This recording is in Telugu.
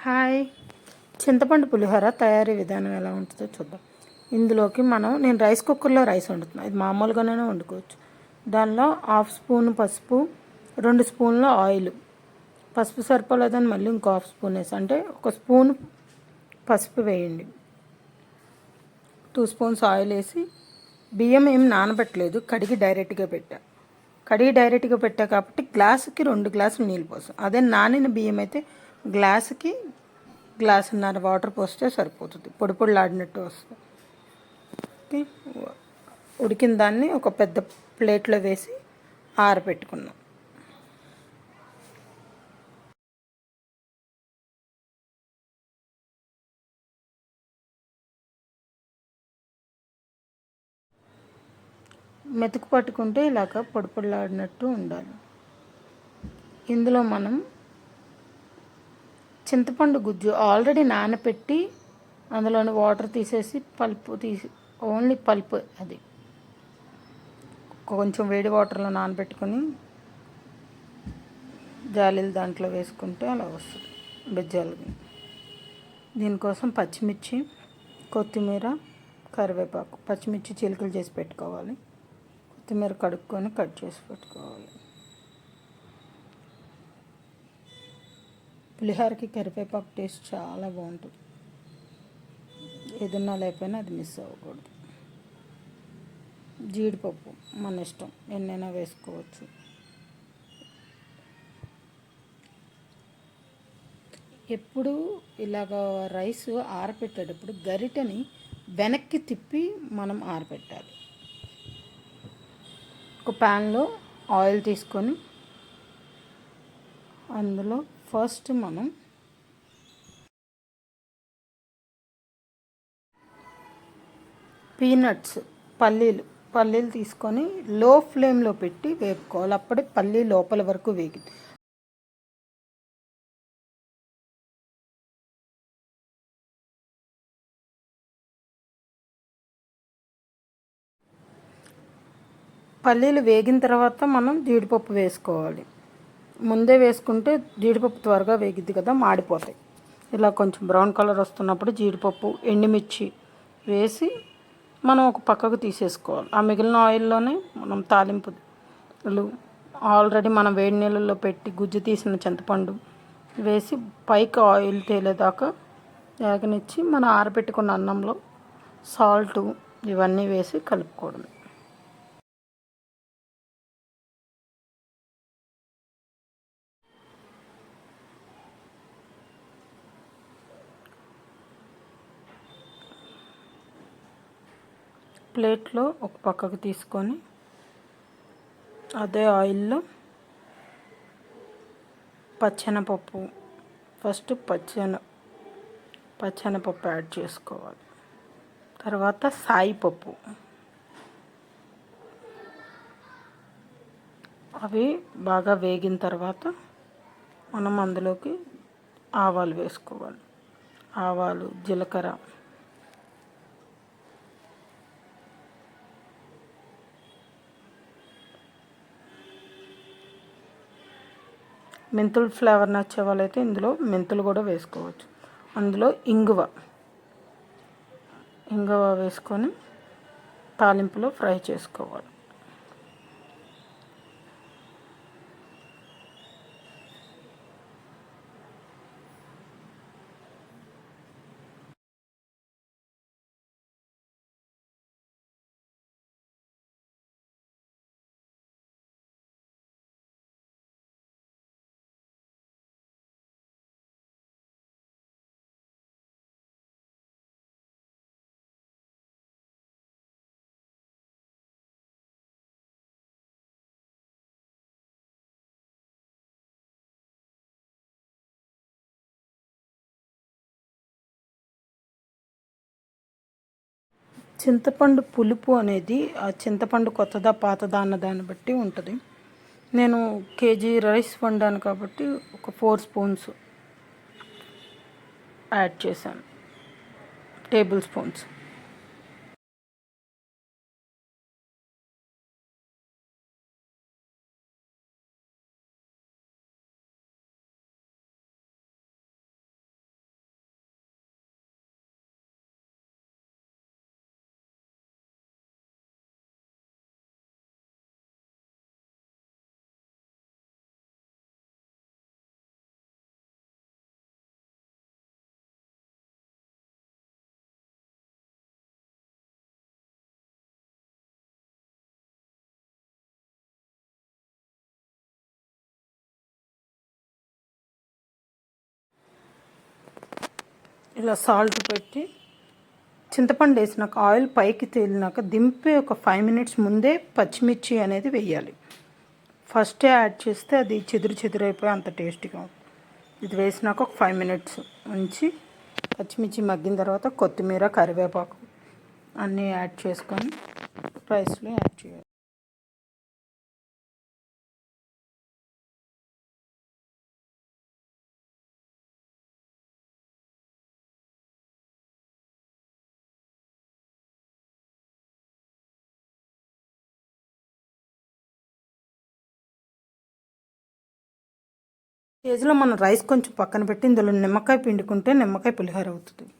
హాయ్. చింతపండు పులిహోర తయారీ విధానం ఎలా ఉంటుందో చూద్దాం. ఇందులోకి నేను రైస్ కుక్కర్లో రైస్ వండుతున్నాను. ఇది మామూలుగానే వండుకోవచ్చు. దానిలో 1/2 స్పూన్ పసుపు, 2 స్పూన్ల ఆయిల్. పసుపు సరిపోలేదని మళ్ళీ ఇంకో 1/2 స్పూన్ వేసి, అంటే 1 స్పూన్ పసుపు వేయండి. 2 స్పూన్స్ ఆయిల్ వేసి, బియ్యం ఏం నానబెట్టలేదు, కడిగి డైరెక్ట్గా పెట్టా కాబట్టి గ్లాసుకి 2 గ్లాసులు నీళ్ళు పోసాం. అదే నానిన బియ్యం అయితే గ్లాసుకి గ్లాసున్నర వాటర్ పోస్తే సరిపోతుంది. పొడి పొడిలాడినట్టు వస్తుంది. ఉడికిన దాన్ని ఒక పెద్ద ప్లేట్లో వేసి ఆరబెట్టుకున్నాం. మెతుకు పట్టుకుంటే ఇలాగ పొడి పొడిలాడినట్టు ఉండాలి. ఇందులో మనం చింతపండు గుజ్జు ఆల్రెడీ నానపెట్టి అందులోని వాటర్ తీసేసి ఓన్లీ పల్ప్ అది కొంచెం వేడి వాటర్లో నానబెట్టుకొని జాలీలు దాంట్లో వేసుకుంటే అలా వస్తుంది బెజ్జాలు. దీనికోసం పచ్చిమిర్చి, కొత్తిమీర, కరివేపాకు. పచ్చిమిర్చి చిలుకలు చేసి పెట్టుకోవాలి. కొత్తిమీర కడుక్కొని కట్ చేసి పెట్టుకోవాలి. పులిహోరకి కరివేపాకు టేస్ట్ చాలా బాగుంటుంది. ఏదన్నా లేకపోయినా అది మిస్ అవ్వకూడదు. జీడిపప్పు మన ఇష్టం, ఎన్నైనా వేసుకోవచ్చు. ఎప్పుడు ఇలాగ రైస్ ఆరబెట్టేటప్పుడు గరిటెని వెనక్కి తిప్పి మనం ఆరబెట్టాలి. ఒక ప్యాన్లో ఆయిల్ తీసుకొని అందులో ఫస్ట్ మనం పీనట్స్ పల్లీలు తీసుకొని లో ఫ్లేమ్లో పెట్టి వేపుకోవాలి. అప్పుడే పల్లీ లోపల వరకు వేగింది. పల్లీలు వేగిన తర్వాత మనం జీడిపప్పు వేసుకోవాలి. ముందే వేసుకుంటే జీడిపప్పు త్వరగా వేగిద్ది కదా, మాడిపోతాయి. ఇలా కొంచెం బ్రౌన్ కలర్ వస్తున్నప్పుడు జీడిపప్పు, ఎండుమిర్చి వేసి మనం ఒక పక్కకు తీసేసుకోవాలి. ఆ మిగిలిన ఆయిల్లోనే మనం తాలింపులు ఆల్రెడీ మనం వేడి నీళ్ళల్లో పెట్టి గుజ్జు తీసిన చింతపండు వేసి పైకి ఆయిల్ తేలేదాకా వేగనిచ్చి మనం ఆరబెట్టుకున్న అన్నంలో సాల్టు ఇవన్నీ వేసి కలుపుకోవడం. ప్లేట్లో ఒక పక్కకు తీసుకొని అదే ఆయిల్లో పచ్చెనపప్పు ఫస్ట్ పచ్చెనపప్పు యాడ్ చేసుకోవాలి. తర్వాత సాయిపప్పు, అవి బాగా వేగిన తర్వాత మనం అందులోకి ఆవాలు వేసుకోవాలి. ఆవాలు, జీలకర్ర, మెంతులు ఫ్లేవర్ నచ్చే వాళ్ళైతే ఇందులో మెంతులు కూడా వేసుకోవచ్చు. అందులో ఇంగువ వేసుకొని తాలింపులో ఫ్రై చేసుకోవాలి. చింతపండు పులుపు అనేది ఆ చింతపండు కొత్తదా పాతదా అన్న దాన్ని బట్టి ఉంటుంది. నేను కేజీ రైస్ వండాను కాబట్టి ఒక 4 స్పూన్స్ యాడ్ చేశాను, టేబుల్ స్పూన్స్. ఇలా సాల్ట్ పెట్టి చింతపండు వేసినాక ఆయిల్ పైకి తేలినాక దింపి ఒక 5 మినిట్స్ ముందే పచ్చిమిర్చి అనేది వేయాలి. ఫస్టే యాడ్ చేస్తే అది చెదురైపోయి అంత టేస్టీగా ఉంటుంది. ఇది వేసినాక ఒక 5 మినిట్స్ ఉంచి పచ్చిమిర్చి మగ్గిన తర్వాత కొత్తిమీర, కరివేపాకు అన్నీ యాడ్ చేసుకొని రైస్లో యాడ్ చేయాలి. స్టేజ్లో మనం రైస్ కొంచెం పక్కన పెట్టి ఇందులో నిమ్మకాయ పిండుకుంటే నిమ్మకాయ పులిహోర అవుతుంది.